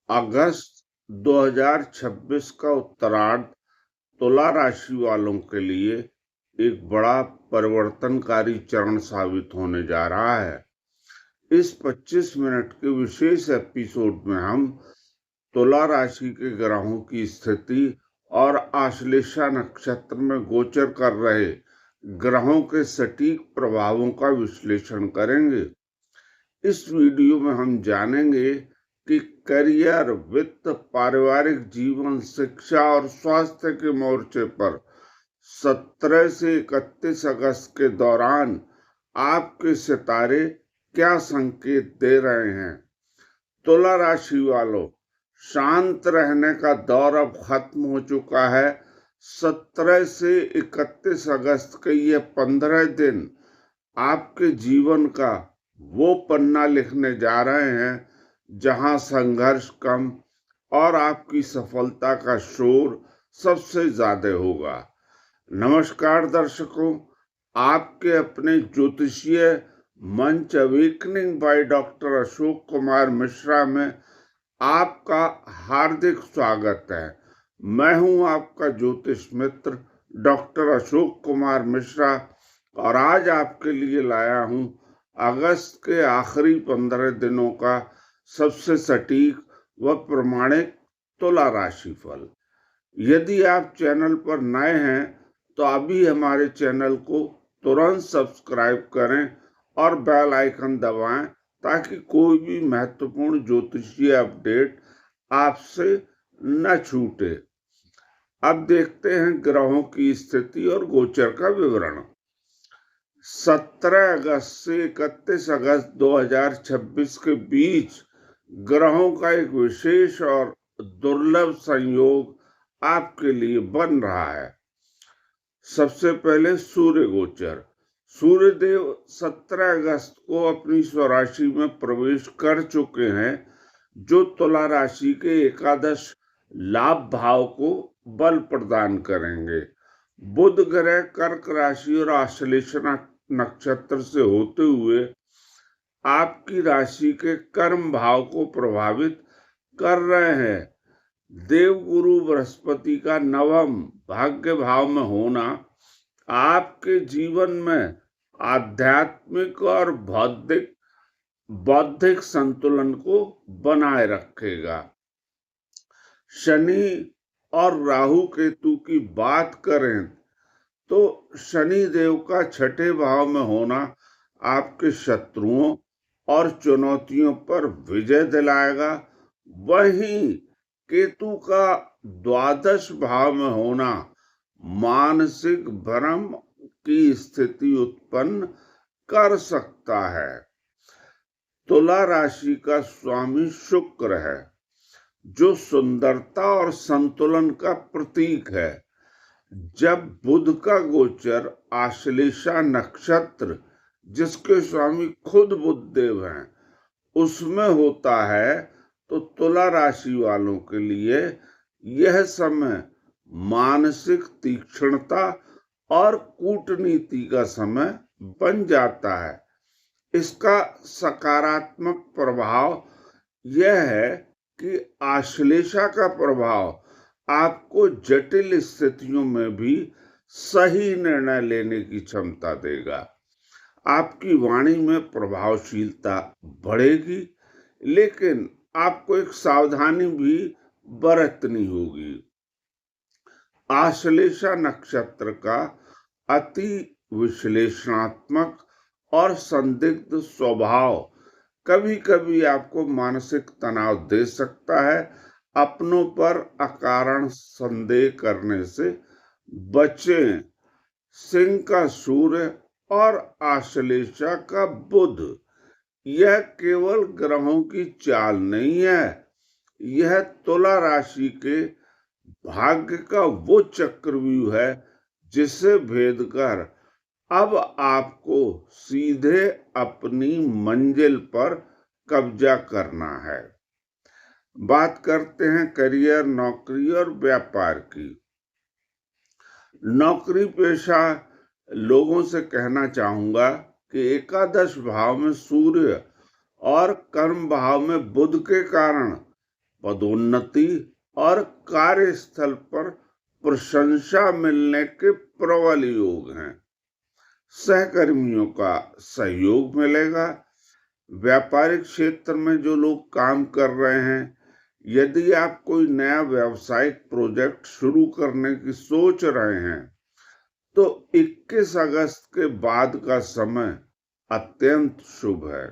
अगस्त 2026 का उत्तरार्ध तुला राशि वालों के लिए एक बड़ा परिवर्तनकारी चरण साबित होने जा रहा है। इस 25 मिनट के विशेष एपिसोड में हम तुला राशि के ग्रहों की स्थिति और आश्लेषा नक्षत्र में गोचर कर रहे ग्रहों के सटीक प्रभावों का विश्लेषण करेंगे। इस वीडियो में हम जानेंगे कि करियर, वित्त, पारिवारिक जीवन, शिक्षा और स्वास्थ्य के मोर्चे पर 17 से 31 अगस्त के दौरान आपके सितारे क्या संकेत दे रहे हैं। तुला राशि वालों, शांत रहने का दौर अब खत्म हो चुका है। 17 से 31 अगस्त के ये 15 दिन आपके जीवन का वो पन्ना लिखने जा रहे हैं जहां संघर्ष कम और आपकी सफलता का शोर सबसे ज्यादा होगा। नमस्कार दर्शकों, आपके अपने ज्योतिषीय मंच awakening by doctor Ashok Kumar Mishra में आपका हार्दिक स्वागत है। मैं हूं आपका ज्योतिष मित्र डॉक्टर अशोक कुमार मिश्रा और आज आपके लिए लाया हूं अगस्त के आखिरी 15 दिनों का सबसे सटीक व प्रमाणिक तुला राशि फल। यदि आप चैनल पर नए हैं तो अभी हमारे चैनल को तुरंत सब्सक्राइब करें और बेल आइकन दबाएं ताकि कोई भी महत्वपूर्ण ज्योतिषीय अपडेट आपसे न छूटे। अब देखते हैं ग्रहों की स्थिति और गोचर का विवरण। 17 अगस्त से 31 अगस्त 2026 के बीच ग्रहों का एक विशेष और दुर्लभ संयोग आपके लिए बन रहा है। सबसे पहले सूर्य गोचर। सूर्य देव 17 अगस्त को अपनी स्वराशि में प्रवेश कर चुके हैं, जो तुला राशि के एकादश लाभ भाव को बल प्रदान करेंगे। बुध ग्रह कर्क राशि और आश्लेषा नक्षत्र से होते हुए आपकी राशि के कर्म भाव को प्रभावित कर रहे हैं। देवगुरु बृहस्पति का नवम भाग्य भाव में होना आपके जीवन में आध्यात्मिक और बौद्धिक संतुलन को बनाए रखेगा। शनि और राहु केतु की बात करें तो शनि देव का छठे भाव में होना आपके शत्रुओं और चुनौतियों पर विजय दिलाएगा। वहीं केतु का द्वादश भाव में होना मानसिक भ्रम की स्थिति उत्पन्न कर सकता है। तुला राशि का स्वामी शुक्र है, जो सुंदरता और संतुलन का प्रतीक है। जब बुध का गोचर आश्लेषा नक्षत्र, जिसके स्वामी खुद बुध देव हैं, उसमें होता है तो तुला राशि वालों के लिए यह समय मानसिक तीक्ष्णता और कूटनीति का समय बन जाता है। इसका सकारात्मक प्रभाव यह है कि आश्लेषा का प्रभाव आपको जटिल स्थितियों में भी सही निर्णय लेने की क्षमता देगा। आपकी वाणी में प्रभावशीलता बढ़ेगी, लेकिन आपको एक सावधानी भी बरतनी होगी। आश्लेषा नक्षत्र का अति विश्लेषणात्मक और संदिग्ध स्वभाव कभी कभी आपको मानसिक तनाव दे सकता है। अपनों पर अकारण संदेह करने से बचें। सिंह का सूर्य और आश्लेषा का बुध, यह केवल ग्रहों की चाल नहीं है, यह तुला राशि के भाग्य का वो चक्रव्यूह है जिसे भेद कर अब आपको सीधे अपनी मंजिल पर कब्जा करना है। बात करते हैं करियर, नौकरी और व्यापार की। नौकरी पेशा लोगों से कहना चाहूंगा कि एकादश भाव में सूर्य और कर्म भाव में बुध के कारण पदोन्नति और कार्यस्थल पर प्रशंसा मिलने के प्रबल योग हैं। सहकर्मियों का सहयोग मिलेगा। व्यापारिक क्षेत्र में जो लोग काम कर रहे हैं, यदि आप कोई नया व्यावसायिक प्रोजेक्ट शुरू करने की सोच रहे हैं तो 21 अगस्त के बाद का समय अत्यंत शुभ है।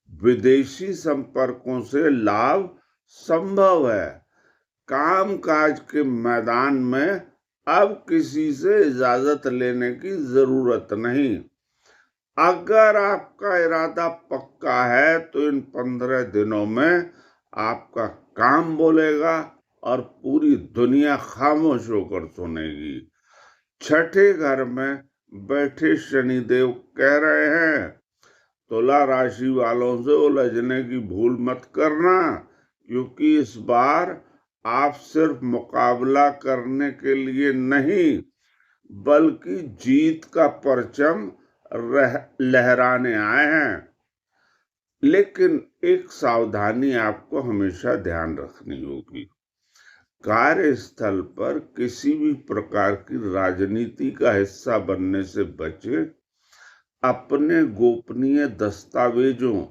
विदेशी संपर्कों से लाभ संभव है। कामकाज के मैदान में अब किसी से इजाजत लेने की जरूरत नहीं। अगर आपका इरादा पक्का है तो इन 15 दिनों में आपका काम बोलेगा और पूरी दुनिया खामोश होकर सुनेगी। छठे घर में बैठे शनिदेव कह रहे हैं, तुला राशि वालों से उलझने की भूल मत करना, क्योंकि इस बार आप सिर्फ मुकाबला करने के लिए नहीं बल्कि जीत का परचम लहराने आए हैं। लेकिन एक सावधानी आपको हमेशा ध्यान रखनी होगी। कार्यस्थल पर किसी भी प्रकार की राजनीति का हिस्सा बनने से बचे। अपने गोपनीय दस्तावेजों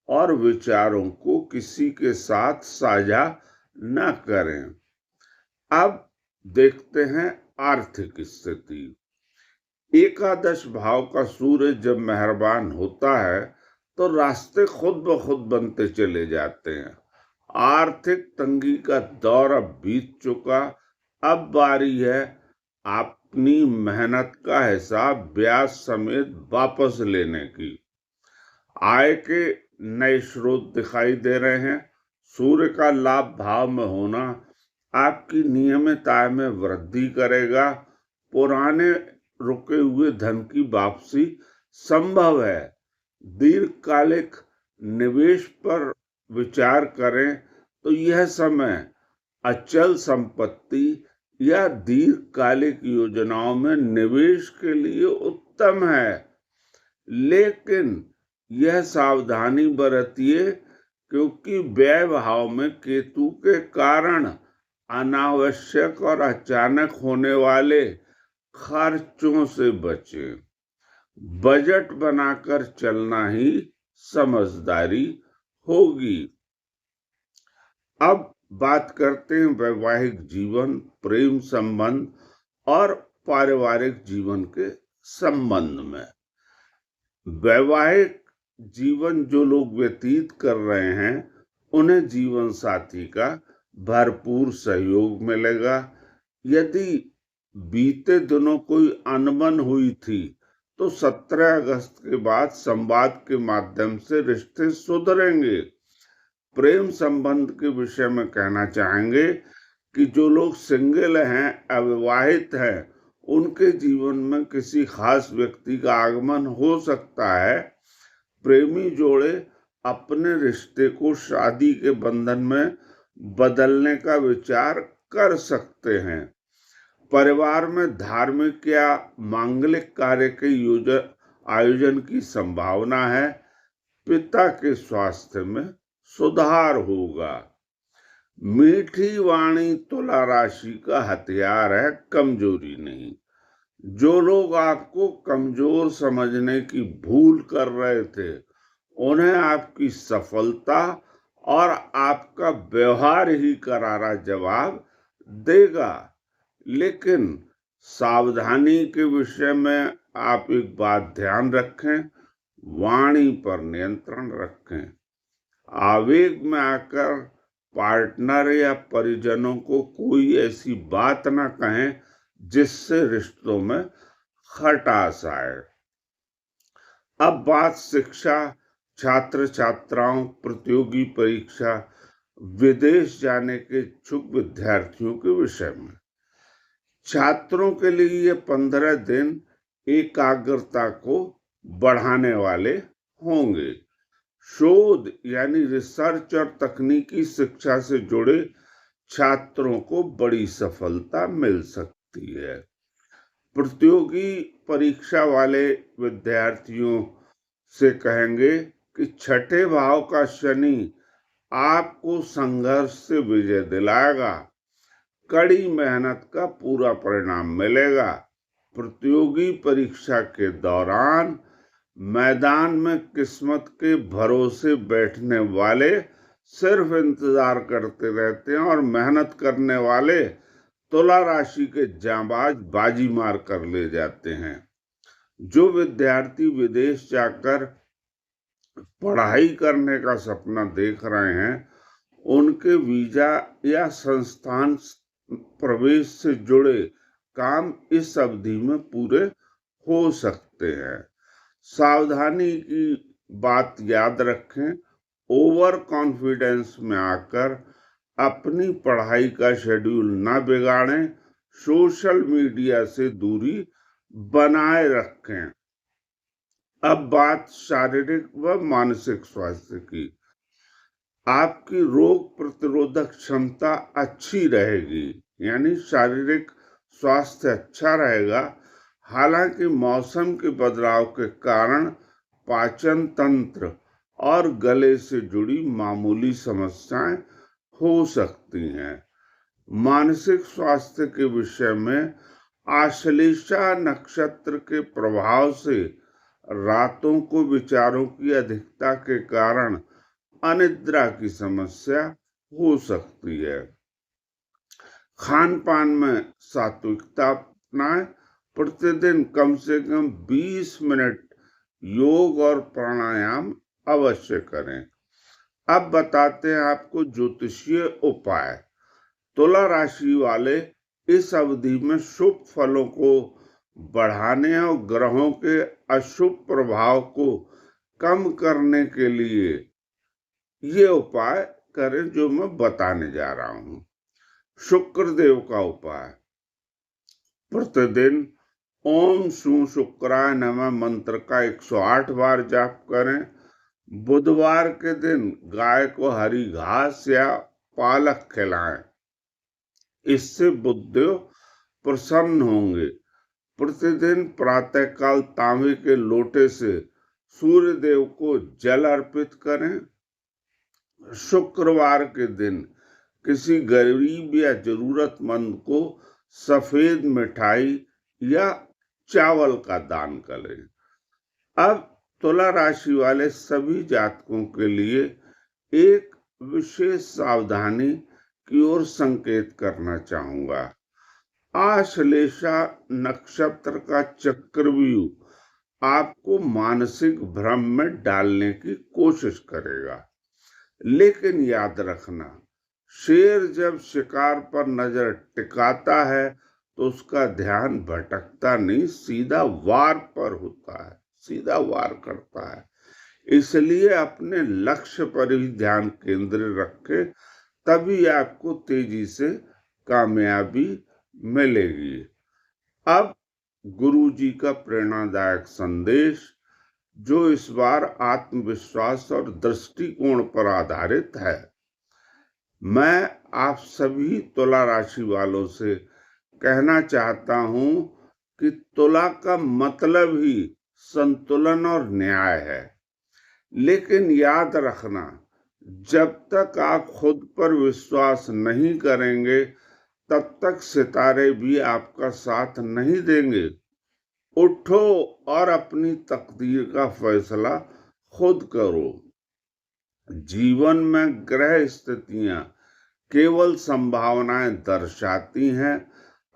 और विचारों को किसी के साथ साझा न करें। अब देखते हैं आर्थिक स्थिति। एकादश भाव का सूर्य जब मेहरबान होता है तो रास्ते खुद ब खुद बनते चले जाते हैं। आर्थिक तंगी का दौर अब बीत चुका। अब बारी है अपनी मेहनत का हिसाब ब्याज समेत वापस लेने की। आय के नए स्रोत दिखाई दे रहे हैं। सूर्य का लाभ भाव में होना आपकी नियमित आय में वृद्धि करेगा। पुराने रुके हुए धन की वापसी संभव है। दीर्घकालिक निवेश पर विचार करें तो यह समय अचल संपत्ति या दीर्घकालिक योजनाओं में निवेश के लिए उत्तम है। लेकिन यह सावधानी बरतिए, क्योंकि व्यय भाव में केतु के कारण अनावश्यक और अचानक होने वाले खर्चों से बचें। बजट बनाकर चलना ही समझदारी होगी। अब बात करते हैं वैवाहिक जीवन, प्रेम संबंध और पारिवारिक जीवन के संबंध में। वैवाहिक जीवन जो लोग व्यतीत कर रहे हैं उन्हें जीवन साथी का भरपूर सहयोग मिलेगा। यदि बीते दिनों कोई अनबन हुई थी तो 17 अगस्त के बाद संवाद के माध्यम से रिश्ते सुधरेंगे। प्रेम संबंध के विषय में कहना चाहेंगे कि जो लोग सिंगल हैं, अविवाहित हैं, उनके जीवन में किसी खास व्यक्ति का आगमन हो सकता है। प्रेमी जोड़े अपने रिश्ते को शादी के बंधन में बदलने का विचार कर सकते हैं। परिवार में धार्मिक या मांगलिक कार्य के आयोजन की संभावना है। पिता के स्वास्थ्य में सुधार होगा। मीठी वाणी तुला राशि का हथियार है, कमजोरी नहीं। जो लोग आपको कमजोर समझने की भूल कर रहे थे, उन्हें आपकी सफलता और आपका व्यवहार ही करारा जवाब देगा। लेकिन सावधानी के विषय में आप एक बात ध्यान रखें, वाणी पर नियंत्रण रखें। आवेग में आकर पार्टनर या परिजनों को कोई ऐसी बात ना कहें जिससे रिश्तों में खटास आए। अब बात शिक्षा, छात्र छात्राओं, प्रतियोगी परीक्षा, विदेश जाने के इच्छुक विद्यार्थियों के विषय में। छात्रों के लिए ये 15 दिन एकाग्रता को बढ़ाने वाले होंगे। शोध यानी रिसर्च और तकनीकी शिक्षा से जुड़े छात्रों को बड़ी सफलता मिल सकती है। प्रतियोगी परीक्षा वाले विद्यार्थियों से कहेंगे कि छठे भाव का शनि आपको संघर्ष से विजय दिलाएगा। कड़ी मेहनत का पूरा परिणाम मिलेगा। प्रतियोगी परीक्षा के दौरान मैदान में किस्मत के भरोसे बैठने वाले सिर्फ इंतजार करते रहते हैं और मेहनत करने वाले तुला राशि के जांबाज बाजी मार कर ले जाते हैं। जो विद्यार्थी विदेश जाकर पढ़ाई करने का सपना देख रहे हैं, उनके वीजा या संस्थान प्रवेश से जुड़े काम इस अवधि में पूरे हो सकते हैं। सावधानी की बात याद रखें, ओवर कॉन्फिडेंस में आकर अपनी पढ़ाई का शेड्यूल ना बिगाड़ें। सोशल मीडिया से दूरी बनाए रखें। अब बात शारीरिक व मानसिक स्वास्थ्य की। आपकी रोग प्रतिरोधक क्षमता अच्छी रहेगी, यानी शारीरिक स्वास्थ्य अच्छा रहेगा। हालांकि मौसम के बदलाव के कारण पाचन तंत्र और गले से जुड़ी मामूली समस्याएं हो सकती हैं। मानसिक स्वास्थ्य के विषय में आश्लेषा नक्षत्र के प्रभाव से रातों को विचारों की अधिकता के कारण अनिद्रा की समस्या हो सकती है। खान पान में सात्विकता अपनाएं। प्रतिदिन कम से कम 20 मिनट योग और प्राणायाम अवश्य करें। अब बताते हैं आपको ज्योतिषीय उपाय। तुला राशि वाले इस अवधि में शुभ फलों को बढ़ाने और ग्रहों के अशुभ प्रभाव को कम करने के लिए ये उपाय करें जो मैं बताने जा रहा हूं। शुक्रदेव का उपाय। प्रतिदिन ओम शू शुक्राय नमः मंत्र का 108 बार जाप करें। बुधवार के दिन गाय को हरी घास या पालक खिलाएं। इससे बुधदेव प्रसन्न होंगे। प्रतिदिन प्रातःकाल तांबे के लोटे से सूर्य देव को जल अर्पित करें। शुक्रवार के दिन किसी गरीब या जरूरतमंद को सफेद मिठाई या चावल का दान करें। अब तुला राशि वाले सभी जातकों के लिए एक विशेष सावधानी की ओर संकेत करना चाहूंगा। आश्लेषा नक्षत्र का चक्रव्यूह आपको मानसिक भ्रम में डालने की कोशिश करेगा, लेकिन याद रखना, शेर जब शिकार पर नजर टिकाता है तो उसका ध्यान भटकता नहीं, सीधा वार पर होता है, सीधा वार करता है। इसलिए अपने लक्ष्य पर ही ध्यान केंद्रित रखें, तभी आपको तेजी से कामयाबी मिलेगी। अब गुरु जी का प्रेरणादायक संदेश, जो इस बार आत्मविश्वास और दृष्टिकोण पर आधारित है। मैं आप सभी तुला राशि वालों से कहना चाहता हूं कि तुला का मतलब ही संतुलन और न्याय है। लेकिन याद रखना, जब तक आप खुद पर विश्वास नहीं करेंगे, तब तक सितारे भी आपका साथ नहीं देंगे। उठो और अपनी तकदीर का फैसला खुद करो। जीवन में ग्रह स्थितियां केवल संभावनाएं दर्शाती हैं।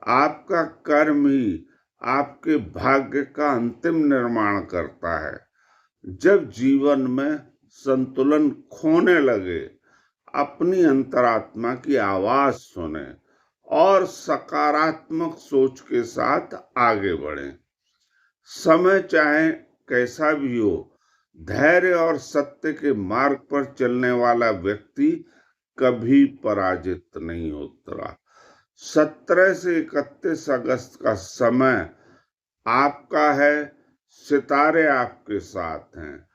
आपका कर्म ही आपके भाग्य का अंतिम निर्माण करता है। जब जीवन में संतुलन खोने लगे, अपनी अंतरात्मा की आवाज सुने और सकारात्मक सोच के साथ आगे बढ़ें। समय चाहे कैसा भी हो, धैर्य और सत्य के मार्ग पर चलने वाला व्यक्ति कभी पराजित नहीं होता। 17 से 31 अगस्त का समय आपका है। सितारे आपके साथ हैं।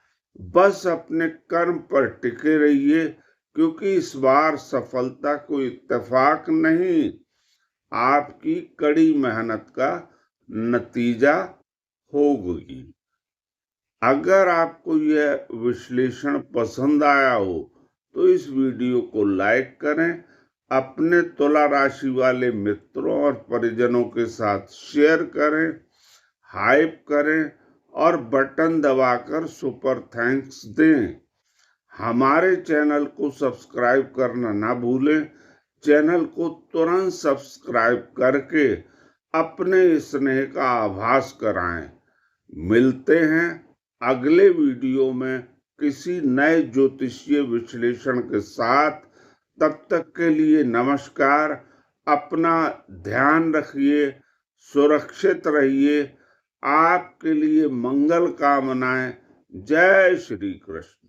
बस अपने कर्म पर टिके रहिए, क्योंकि इस बार सफलता कोई इत्तेफाक नहीं, आपकी कड़ी मेहनत का नतीजा होगी। अगर आपको यह विश्लेषण पसंद आया हो तो इस वीडियो को लाइक करें, अपने तुला राशि वाले मित्रों और परिजनों के साथ शेयर करें, हाइप करें और बटन दबाकर सुपर थैंक्स दें। हमारे चैनल को सब्सक्राइब करना ना भूलें। चैनल को तुरंत सब्सक्राइब करके अपने स्नेह का आभास कराएं। मिलते हैं अगले वीडियो में किसी नए ज्योतिषीय विश्लेषण के साथ। तब तक के लिए नमस्कार। अपना ध्यान रखिए, सुरक्षित रहिए। आपके लिए मंगल कामनाएं। जय श्री कृष्ण।